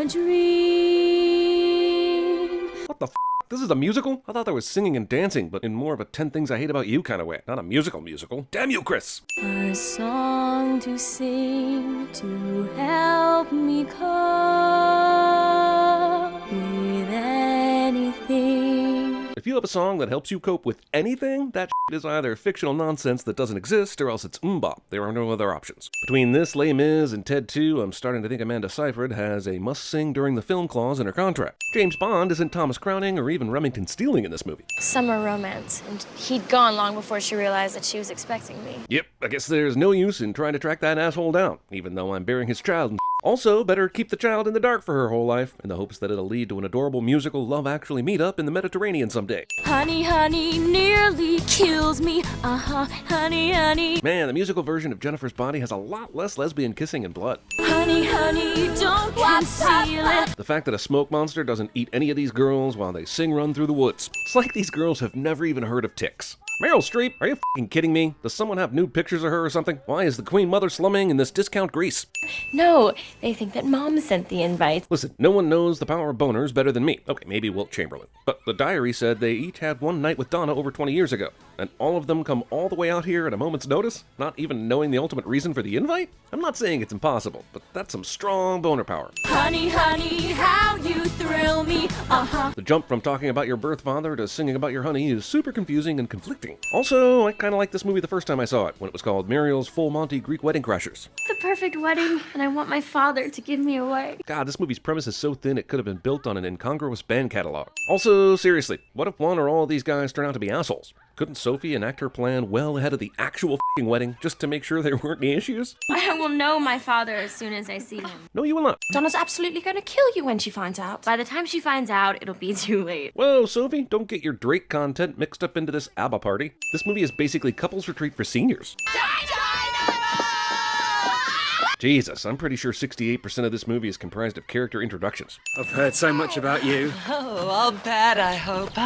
a dream. What the f***? This is a musical? I thought there was singing and dancing, but in more of a 10 Things I Hate About You kind of way. Not a musical. Damn you, Chris! A song to sing to help me cope with anything. If you have a song that helps you cope with anything, that shit is either fictional nonsense that doesn't exist, or else it's bop. There are no other options. Between this, Les Mis, and Ted 2, I'm starting to think Amanda Seyfried has a must-sing during the film clause in her contract. James Bond isn't Thomas Crowning or even Remington Steele in this movie. Summer romance, and he'd gone long before she realized that she was expecting me. Yep, I guess there's no use in trying to track that asshole down, even though I'm bearing his child and also, better keep the child in the dark for her whole life, in the hopes that it'll lead to an adorable musical Love Actually meetup in the Mediterranean someday. Honey, honey, nearly kills me. Honey, honey. Man, the musical version of Jennifer's Body has a lot less lesbian kissing and blood. Honey, honey, don't conceal it. The fact that a smoke monster doesn't eat any of these girls while they sing Run Through the Woods. It's like these girls have never even heard of ticks. Meryl Streep, are you f***ing kidding me? Does someone have nude pictures of her or something? Why is the Queen Mother slumming in this discount Greece? No, they think that Mom sent the invites. Listen, no one knows the power of boners better than me. Okay, maybe Wilt Chamberlain. But the diary said they each had one night with Donna over 20 years ago. And all of them come all the way out here at a moment's notice, not even knowing the ultimate reason for the invite? I'm not saying it's impossible, but that's some strong boner power. Honey, honey, how you thrill me. The jump from talking about your birth father to singing about your honey is super confusing and conflicting. Also, I kind of liked this movie the first time I saw it, when it was called Muriel's Full Monty Greek Wedding Crashers. The perfect wedding, and I want my father to give me away. God, this movie's premise is so thin it could have been built on an incongruous band catalog. Also, seriously, what if one or all of these guys turn out to be assholes? Couldn't Sophie enact her plan well ahead of the actual f***ing wedding just to make sure there weren't any issues? I will know my father as soon as I see him. No, you will not. Donna's absolutely going to kill you when she finds out. By the time she finds out, it'll be too late. Whoa, Sophie, don't get your Drake content mixed up into this ABBA party. This movie is basically couples retreat for seniors. Jesus, I'm pretty sure 68% of this movie is comprised of character introductions. I've heard so much about you. Oh, all bad, I hope.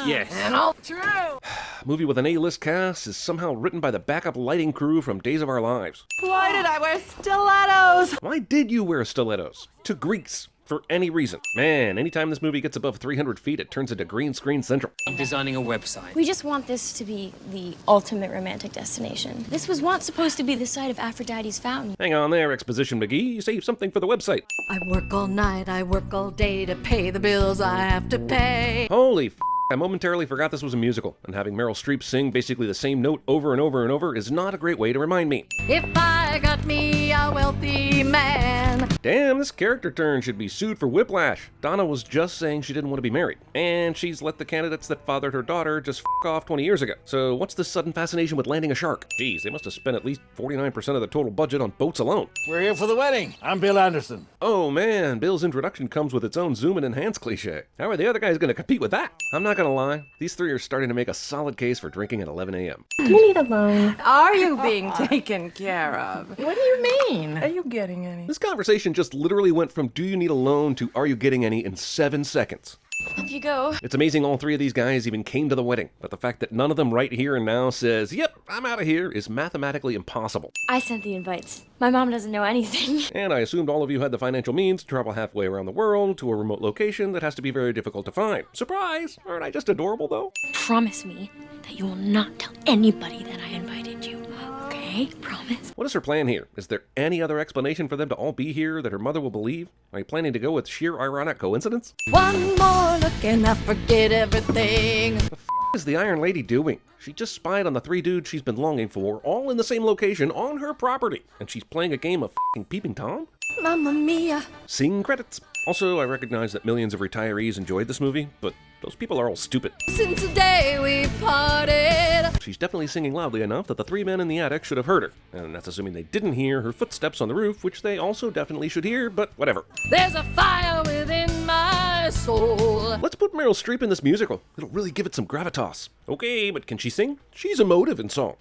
Yes. And all true. Movie with an A-list cast is somehow written by the backup lighting crew from Days of Our Lives. Why did I wear stilettos? Why did you wear stilettos? To Greece. For any reason. Man, anytime this movie gets above 300 feet, it turns into green screen central. I'm designing a website. We just want this to be the ultimate romantic destination. This was once supposed to be the site of Aphrodite's fountain. Hang on there, Exposition McGee. You saved something for the website. I work all night, I work all day to pay the bills I have to pay. Holy f***. I momentarily forgot this was a musical, and having Meryl Streep sing basically the same note over and over and over is not a great way to remind me. If I got me a wealthy man. Damn, this character turn should be sued for whiplash. Donna was just saying she didn't want to be married, and she's let the candidates that fathered her daughter just f*** off 20 years ago. So what's this sudden fascination with landing a shark? Geez, they must have spent at least 49% of the total budget on boats alone. We're here for the wedding. I'm Bill Anderson. Oh man, Bill's introduction comes with its own zoom and enhance cliche. How are the other guys gonna compete with that? I'm not gonna lie, these three are starting to make a solid case for drinking at 11 a.m. You need a loan. Are you being taken care of? What do you mean? Are you getting any? This conversation just literally went from do you need a loan to are you getting any in 7 seconds. Up you go. It's amazing all three of these guys even came to the wedding, but the fact that none of them right here and now says, yep, I'm out of here, is mathematically impossible. I sent the invites. My mom doesn't know anything. And I assumed all of you had the financial means to travel halfway around the world to a remote location that has to be very difficult to find. Surprise! Aren't I just adorable, though? Promise me that you will not tell anybody that I invited you. Okay? Promise? What is her plan here? Is there any other explanation for them to all be here that her mother will believe? Are you planning to go with sheer ironic coincidence? One more look and I forget everything. The f*** is the Iron Lady doing? She just spied on the three dudes she's been longing for, all in the same location on her property. And she's playing a game of f***ing Peeping Tom? Mamma mia. Scene credits. Also, I recognize that millions of retirees enjoyed this movie, but those people are all stupid. Since the day we parted. She's definitely singing loudly enough that the three men in the attic should have heard her. And that's assuming they didn't hear her footsteps on the roof, which they also definitely should hear, but whatever. There's a fire within my soul. Let's put Meryl Streep in this musical. It'll really give it some gravitas. Okay, but can she sing? She's emotive in song.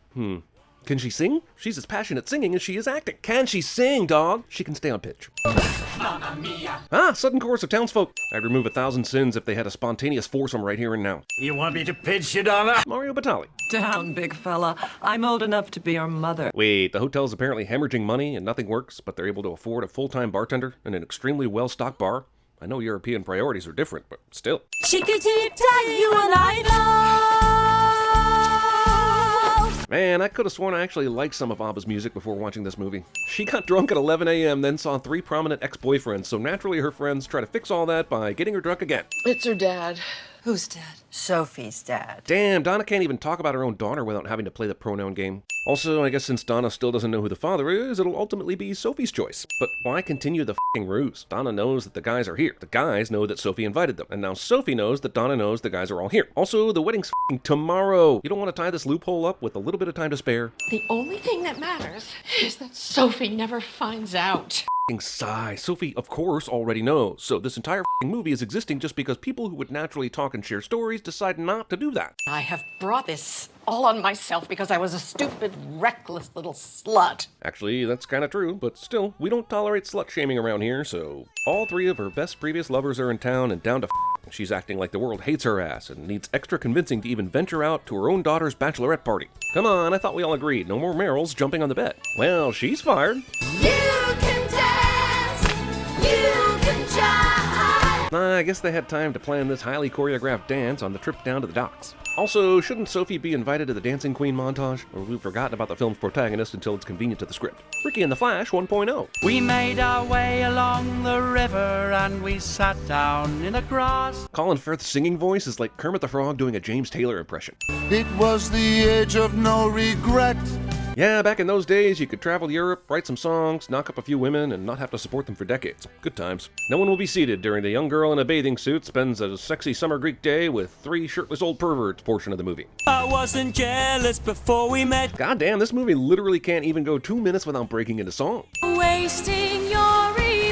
Can she sing? She's as passionate singing as she is acting. Can she sing, dog? She can stay on pitch. Ah, sudden chorus of townsfolk. I'd remove 1,000 sins if they had a spontaneous foursome right here and now. You want me to pitch you, Donna? Mario Batali. Down, big fella. I'm old enough to be your mother. Wait, the hotel's apparently hemorrhaging money and nothing works, but they're able to afford a full-time bartender and an extremely well-stocked bar? I know European priorities are different, but still. Chickadee-tie, you and I love. Man, I could have sworn I actually liked some of Abba's music before watching this movie. She got drunk at 11 a.m., then saw 3 prominent ex-boyfriends, so naturally her friends try to fix all that by getting her drunk again. It's her dad. Who's dad? Sophie's dad. Damn, Donna can't even talk about her own daughter without having to play the pronoun game. Also, I guess since Donna still doesn't know who the father is, it'll ultimately be Sophie's choice. But why continue the f***ing ruse? Donna knows that the guys are here. The guys know that Sophie invited them. And now Sophie knows that Donna knows the guys are all here. Also, the wedding's f***ing tomorrow. You don't want to tie this loophole up with a little bit of time to spare. The only thing that matters is that Sophie never finds out. Sigh. Sophie, of course, already knows. So this entire movie is existing just because people who would naturally talk and share stories decide not to do that. I have brought this all on myself because I was a stupid, reckless little slut. Actually, that's kind of true, but still, we don't tolerate slut-shaming around here, so... All 3 of her best previous lovers are in town and down to She's acting like the world hates her ass and needs extra convincing to even venture out to her own daughter's bachelorette party. Come on, I thought we all agreed. No more Meryl's jumping on the bed. Well, she's fired. You can dance, you can jive. I guess they had time to plan this highly choreographed dance on the trip down to the docks. Also, shouldn't Sophie be invited to the Dancing Queen montage? Or we've forgotten about the film's protagonist until it's convenient to the script. Ricky and the Flash 1.0. We made our way along the river and we sat down in the grass. Colin Firth's singing voice is like Kermit the Frog doing a James Taylor impression. It was the age of no regret. Yeah, back in those days, you could travel Europe, write some songs, knock up a few women, and not have to support them for decades. Good times. No one will be seated during the young girl in a bathing suit spends a sexy summer Greek day with 3 shirtless old perverts portion of the movie. I wasn't jealous before we met. Goddamn, this movie literally can't even go 2 minutes without breaking into song. Wasting your emotion.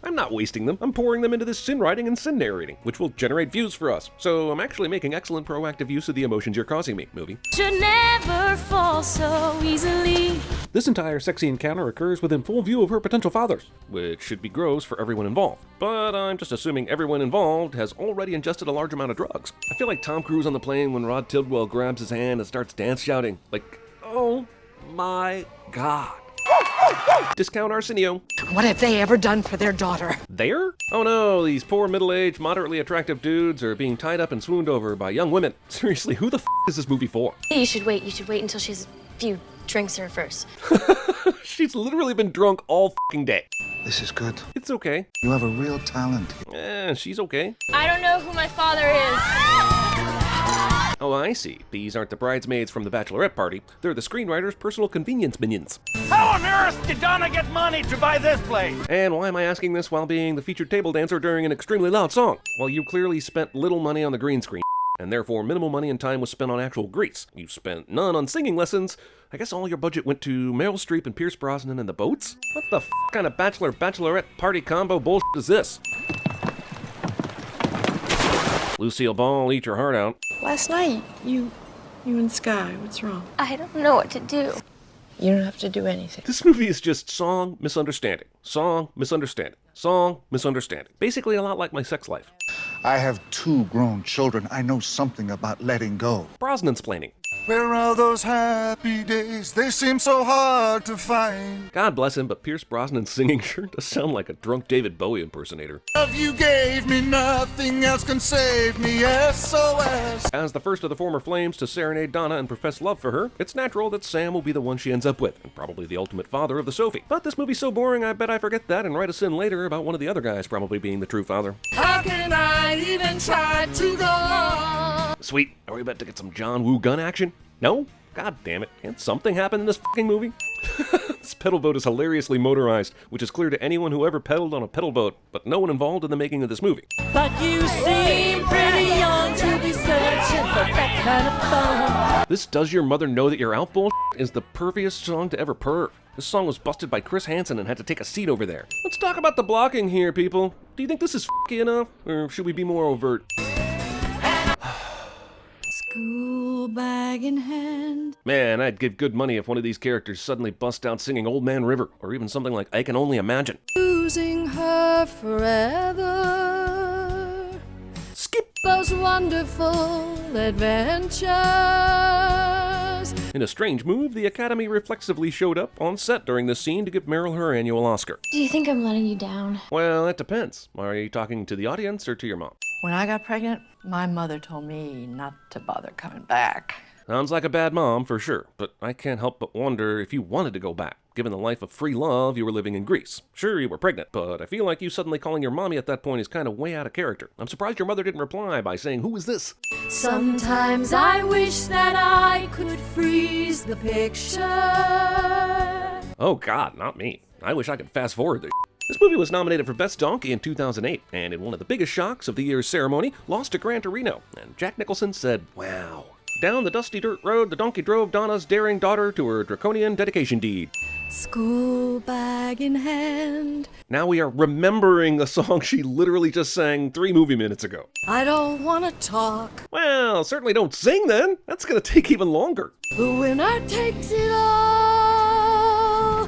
I'm not wasting them. I'm pouring them into this sin writing and sin narrating, which will generate views for us. So I'm actually making excellent proactive use of the emotions you're causing me, movie. Should never fall so easily. This entire sexy encounter occurs within full view of her potential fathers, which should be gross for everyone involved. But I'm just assuming everyone involved has already ingested a large amount of drugs. I feel like Tom Cruise on the plane when Rod Tidwell grabs his hand and starts dance shouting, like, oh my god. Discount Arsenio. What have they ever done for their daughter? There? Oh no, these poor middle-aged, moderately attractive dudes are being tied up and swooned over by young women. Seriously, who the f*** is this movie for? You should wait until she has a few drinks in her first. She's literally been drunk all f***ing day. This is good. It's okay. You have a real talent. She's okay. I don't know who my father is. Oh, I see. These aren't the bridesmaids from the bachelorette party. They're the screenwriter's personal convenience minions. How on earth did Donna get money to buy this place? And why am I asking this while being the featured table dancer during an extremely loud song? Well, you clearly spent little money on the green screen, and therefore minimal money and time was spent on actual grease. You spent none on singing lessons. I guess all your budget went to Meryl Streep and Pierce Brosnan and the boats? What the kind of bachelorette party combo bullshit is this? Lucille Ball, eat your heart out. Last night, you and Sky, what's wrong? I don't know what to do. You don't have to do anything. This movie is just song misunderstanding, song misunderstanding, song misunderstanding. Basically a lot like my sex life. I have 2 grown children. I know something about letting go. Brosnansplaining. Where are those happy days? They seem so hard to find. God bless him, but Pierce Brosnan singing sure does sound like a drunk David Bowie impersonator. Love you gave me, nothing else can save me. SOS. As the first of the former flames to serenade Donna and profess love for her, it's natural that Sam will be the one she ends up with, and probably the ultimate father of the Sophie. But this movie's so boring, I bet I forget that and write a sin later about one of the other guys probably being the true father. How can I even try to go on? Sweet, are we about to get some John Woo gun action? No? God damn it, can't something happen in this fucking movie? This pedal boat is hilariously motorized, which is clear to anyone who ever pedaled on a pedal boat, but no one involved in the making of this movie. But you seem pretty young to be searching for that kind of fun. This Does Your Mother Know That You're Out bullshit is the perviest song to ever perv. This song was busted by Chris Hansen and had to take a seat over there. Let's talk about the blocking here, people. Do you think this is f***y enough, or should we be more overt? School bag in hand. Man, I'd give good money if one of these characters suddenly busts out singing Old Man River, or even something like I Can Only Imagine. Losing her forever. Skip! Those wonderful adventures. In a strange move, the Academy reflexively showed up on set during this scene to give Meryl her annual Oscar. Do you think I'm letting you down? Well, that depends. Are you talking to the audience or to your mom? When I got pregnant, my mother told me not to bother coming back. Sounds like a bad mom, for sure, but I can't help but wonder if you wanted to go back, given the life of free love you were living in Greece. Sure, you were pregnant, but I feel like you suddenly calling your mommy at that point is kind of way out of character. I'm surprised your mother didn't reply by saying, "Who is this?" Sometimes I wish that I could freeze the picture. Oh god, not me. I wish I could fast forward this. This movie was nominated for Best Donkey in 2008, and in one of the biggest shocks of the year's ceremony, lost to Gran Torino, and Jack Nicholson said, "Wow." Down the dusty dirt road, the donkey drove Donna's daring daughter to her draconian dedication deed. School bag in hand. Now we are remembering a song she literally just sang 3 movie minutes ago. I don't want to talk. Well, certainly don't sing then. That's gonna take even longer. The winner takes it all.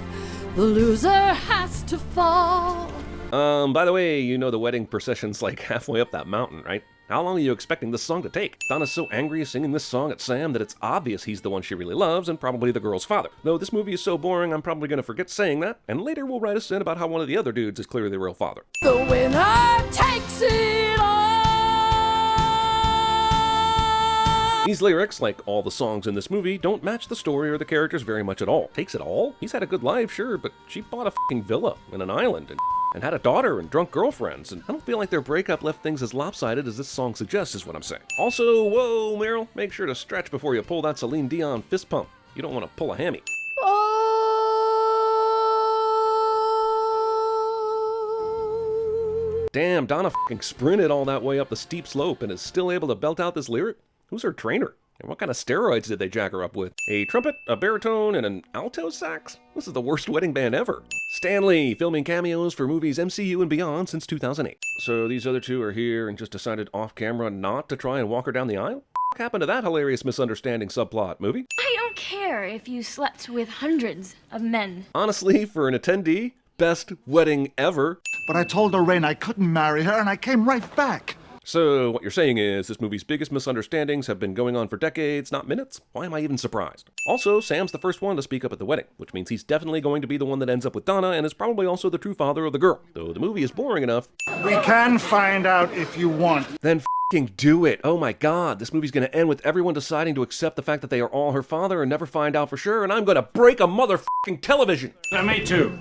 The loser has to fall. By the way, you know the wedding procession's like halfway up that mountain, right? How long are you expecting this song to take? Donna's so angry singing this song at Sam that it's obvious he's the one she really loves and probably the girl's father. Though this movie is so boring, I'm probably gonna forget saying that, and later we'll write us in about how one of the other dudes is clearly the real father. The winner takes it all. These lyrics, like all the songs in this movie, don't match the story or the characters very much at all. Takes it all? He's had a good life, sure, but she bought a fucking villa in an island and had a daughter and drunk girlfriends, and I don't feel like their breakup left things as lopsided as this song suggests is what I'm saying. Also, whoa, Meryl, make sure to stretch before you pull that Celine Dion fist pump. You don't want to pull a hammy. Damn, Donna fucking sprinted all that way up the steep slope and is still able to belt out this lyric? Who's her trainer? And what kind of steroids did they jack her up with? A trumpet, a baritone, and an alto sax? This is the worst wedding band ever. Stan Lee, filming cameos for movies MCU and beyond since 2008. So these other two are here and just decided off camera not to try and walk her down the aisle? What happened to that hilarious misunderstanding subplot, movie? I don't care if you slept with hundreds of men. Honestly, for an attendee, best wedding ever. But I told Lorraine I couldn't marry her, and I came right back. So what you're saying is this movie's biggest misunderstandings have been going on for decades, not minutes? Why am I even surprised? Also, Sam's the first one to speak up at the wedding, which means he's definitely going to be the one that ends up with Donna and is probably also the true father of the girl. Though the movie is boring enough. We can find out if you want. Then f***ing do it. Oh my god, this movie's gonna end with everyone deciding to accept the fact that they are all her father and never find out for sure, and I'm gonna break a motherfucking television. Me too.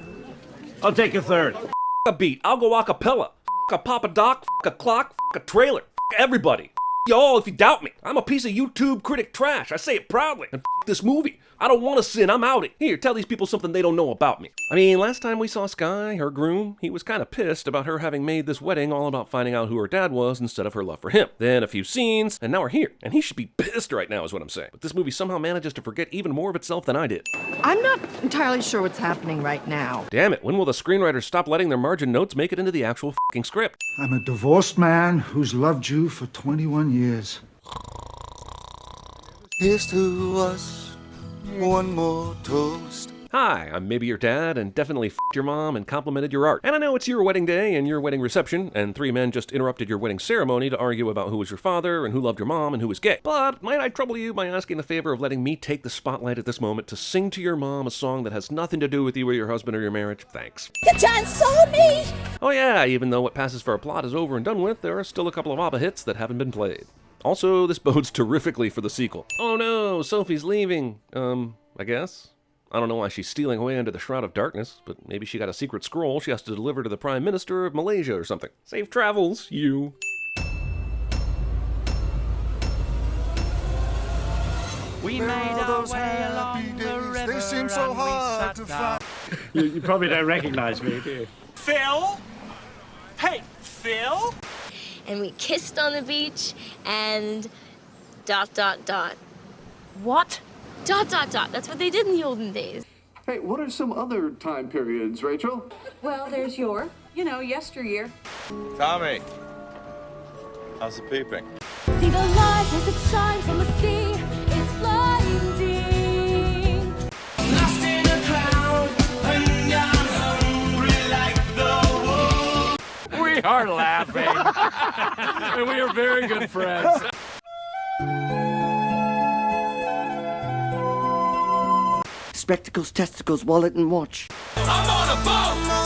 I'll take a third. F*** a beat, I'll go a cappella. F*** a Papa Doc, f*** a clock, f*** a trailer. F*** everybody. Y'all, if you doubt me, I'm a piece of YouTube critic trash. I say it proudly. And f*** this movie. I don't want to sin. I'm outed. Here, tell these people something they don't know about me. I mean, last time we saw Sky, her groom, he was kind of pissed about her having made this wedding all about finding out who her dad was instead of her love for him. Then a few scenes, and now we're here. And he should be pissed right now is what I'm saying. But this movie somehow manages to forget even more of itself than I did. I'm not entirely sure what's happening right now. Damn it, when will the screenwriters stop letting their margin notes make it into the actual f***ing script? I'm a divorced man who's loved you for 21 years. Here's to us. One more toast. Hi, I'm maybe your dad and definitely f***ed your mom and complimented your art. And I know it's your wedding day and your wedding reception, and 3 men just interrupted your wedding ceremony to argue about who was your father and who loved your mom and who was gay. But might I trouble you by asking the favor of letting me take the spotlight at this moment to sing to your mom a song that has nothing to do with you or your husband or your marriage? Thanks. The chance saw me! Oh yeah, even though what passes for a plot is over and done with, there are still a couple of ABBA hits that haven't been played. Also, this bodes terrifically for the sequel. Oh no, Sophie's leaving. I guess. I don't know why she's stealing away under the Shroud of Darkness, but maybe she got a secret scroll she has to deliver to the Prime Minister of Malaysia or something. Safe travels, you. We made our way along the river. They seem so hard to find. You probably don't recognize me, do you? Phil? Hey, Phil? And we kissed on the beach and ... What? ... That's what they did in the olden days. Hey, what are some other time periods, Rachel? Well, there's yesteryear. Tommy, how's the peeping? See the light as it shines on the sea. We are laughing. And we are very good friends. Spectacles, testicles, wallet, and watch. I'm on a boat!